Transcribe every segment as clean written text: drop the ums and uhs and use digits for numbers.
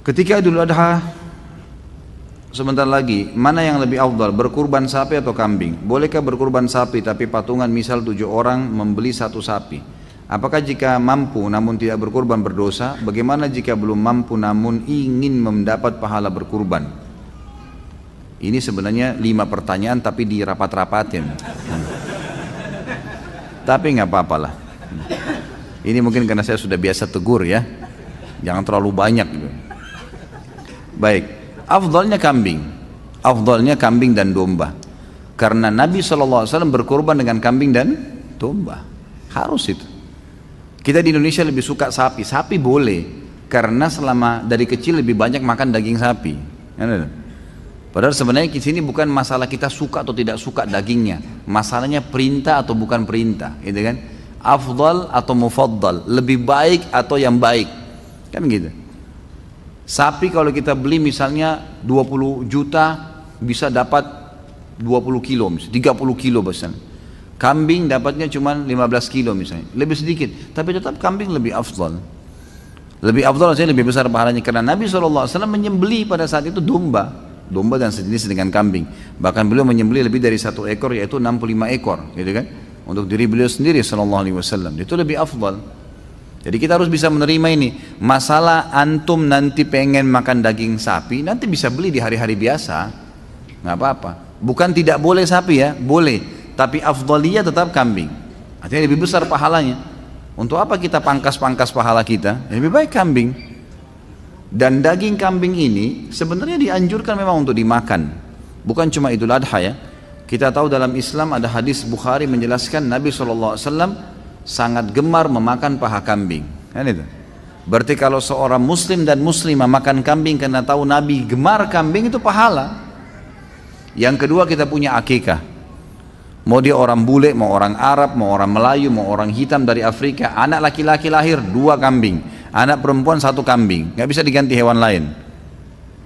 Ketika Idul Adha sebentar lagi, mana yang lebih afdal, berkurban sapi atau kambing? Bolehkah berkurban sapi tapi patungan misal 7 orang membeli 1 sapi? Apakah jika mampu namun tidak berkurban berdosa? Bagaimana jika belum mampu namun ingin mendapat pahala berkurban? Ini sebenarnya 5 pertanyaan tapi dirapat-rapatin. Tapi nggak apa-apa lah. Ini mungkin karena saya sudah biasa tegur ya. Jangan terlalu banyak gitu. Baik, afdalnya kambing. Afdalnya kambing dan domba. Karena Nabi SAW berkorban dengan kambing dan domba. Harus itu. Kita di Indonesia lebih suka sapi. Sapi boleh. Karena selama dari kecil lebih banyak makan daging sapi. Padahal sebenarnya di sini bukan masalah kita suka atau tidak suka dagingnya. Masalahnya perintah atau bukan perintah. Gitu kan? Afdal atau mufaddal. Lebih baik atau yang baik. Kan gitu. Sapi kalau kita beli misalnya 20 juta bisa dapat 20 kilo misalnya, 30 kilo misalnya. Kambing dapatnya cuma 15 kilo misalnya, lebih sedikit, tapi tetap kambing lebih afdal. Lebih afdal artinya lebih besar pahalanya karena Nabi SAW menyembelih pada saat itu domba dan sejenis dengan kambing. Bahkan beliau menyembelih lebih dari 1 ekor yaitu 65 ekor, gitu kan? Untuk diri beliau sendiri SAW. Itu lebih afdal. Jadi kita harus bisa menerima ini. Masalah antum nanti pengen makan daging sapi, nanti bisa beli di hari-hari biasa, nggak apa-apa. Bukan tidak boleh sapi ya, boleh. Tapi afdaliyah tetap kambing. Artinya lebih besar pahalanya. Untuk apa kita pangkas-pangkas pahala kita? Lebih baik kambing. Dan daging kambing ini sebenarnya dianjurkan memang untuk dimakan. Bukan cuma Idul Adha ya. Kita tahu dalam Islam ada hadis Bukhari menjelaskan Nabi SAW sangat gemar memakan paha kambing, kan itu. Berarti kalau seorang muslim dan muslimah makan kambing karena tahu Nabi gemar kambing itu pahala. Yang kedua kita punya akikah. Mau dia orang bule, mau orang Arab, mau orang Melayu, mau orang hitam dari Afrika, anak laki-laki lahir 2 kambing, anak perempuan 1 kambing, nggak bisa diganti hewan lain.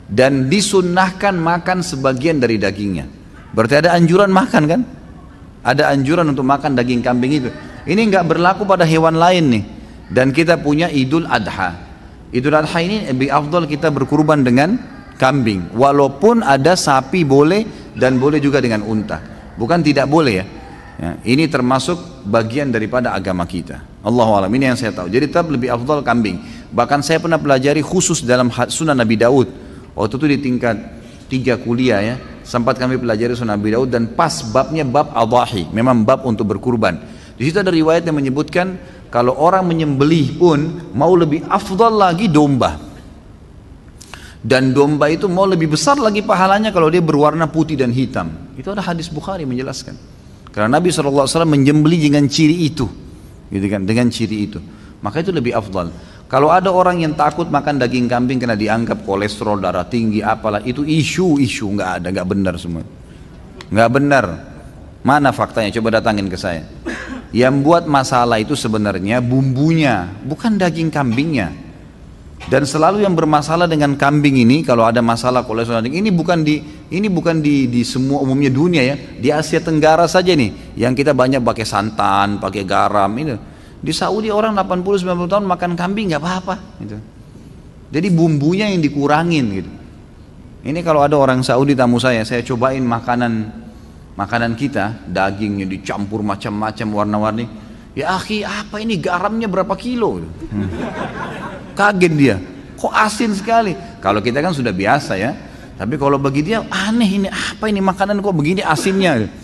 Dan disunnahkan makan sebagian dari dagingnya. Berarti ada anjuran makan kan? Ada anjuran untuk makan daging kambing itu. Ini nggak berlaku pada hewan lain nih. Dan kita punya Idul Adha. Idul Adha ini lebih afdal kita berkurban dengan kambing. Walaupun ada sapi boleh dan boleh juga dengan unta. Bukan tidak boleh ya. Ini termasuk bagian daripada agama kita. Allahu a'lam, ini yang saya tahu. Jadi tetap lebih afdal kambing. Bahkan saya pernah pelajari khusus dalam Sunan Nabi Daud. Waktu itu di tingkat 3 kuliah ya. Sempat kami pelajari Sunan Nabi Daud dan pas babnya bab adhahi. Memang bab untuk berkurban. Di situ ada riwayat yang menyebutkan kalau orang menyembelih pun mau lebih afdal lagi domba. Dan domba itu mau lebih besar lagi pahalanya kalau dia berwarna putih dan hitam. Itu ada hadis Bukhari menjelaskan. Karena Nabi SAW menyembelih dengan ciri itu, gitu kan? Dengan ciri itu. Maka itu lebih afdal. Kalau ada orang yang takut makan daging kambing karena dianggap kolesterol, darah tinggi, apalah itu isu nggak ada, nggak benar semua. Nggak benar. Mana faktanya? Coba datangin ke saya. Yang buat masalah itu sebenarnya bumbunya, bukan daging kambingnya. Dan selalu yang bermasalah dengan kambing ini, kalau ada masalah kolesterol, ini bukan di semua umumnya dunia ya. Di Asia Tenggara saja nih, yang kita banyak pakai santan, pakai garam itu. Di Saudi orang 80-90 tahun makan kambing nggak apa-apa. Gitu. Jadi bumbunya yang dikurangin gitu. Ini kalau ada orang Saudi tamu saya cobain makanan kita, dagingnya dicampur macam-macam warna-warni. Ya akhi, apa ini garamnya berapa kilo? Kaget dia, kok asin sekali. Kalau kita kan sudah biasa ya. Tapi kalau bagi dia aneh, ini apa ini makanan kok begini asinnya?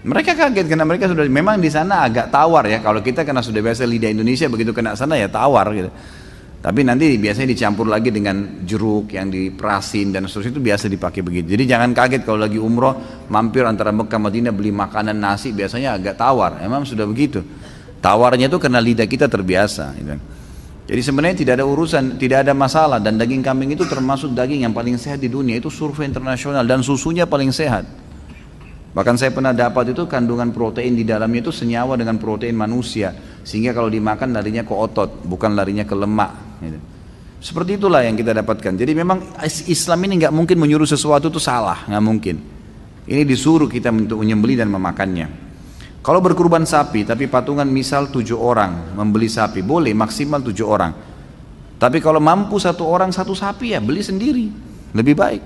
Mereka kaget karena mereka sudah memang di sana agak tawar ya. Kalau kita karena sudah biasa lidah Indonesia begitu kena sana ya tawar gitu. Tapi nanti biasanya dicampur lagi dengan jeruk yang diperasin dan seterusnya itu biasa dipakai begitu. Jadi jangan kaget kalau lagi umroh mampir antara Mekah Madinah beli makanan nasi biasanya agak tawar. Emang sudah begitu. Tawarnya itu karena lidah kita terbiasa. Gitu. Jadi sebenarnya tidak ada urusan, tidak ada masalah dan daging kambing itu termasuk daging yang paling sehat di dunia. Itu survei internasional dan susunya paling sehat. Bahkan saya pernah dapat itu kandungan protein di dalamnya itu senyawa dengan protein manusia, sehingga kalau dimakan larinya ke otot, bukan larinya ke lemak. Gitu. Seperti itulah yang kita dapatkan. Jadi memang Islam ini nggak mungkin menyuruh sesuatu itu salah, nggak mungkin. Ini disuruh kita untuk menyembelih dan memakannya. Kalau berkurban sapi, tapi patungan misal 7 orang membeli sapi, boleh maksimal 7 orang. Tapi kalau mampu satu orang satu sapi ya beli sendiri, lebih baik.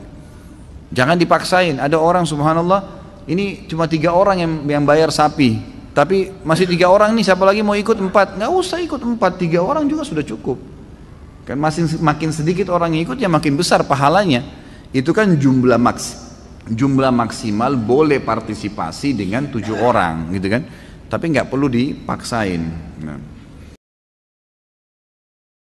Jangan dipaksain. Ada orang subhanallah, ini cuma 3 orang yang bayar sapi, tapi masih 3 orang nih, siapa lagi mau ikut 4? Nggak usah ikut 4, 3 orang juga sudah cukup. Kan makin sedikit orang yang ikut ya makin besar pahalanya. Itu kan jumlah maksimal boleh partisipasi dengan 7 orang gitu kan. Tapi nggak perlu dipaksain. Nah.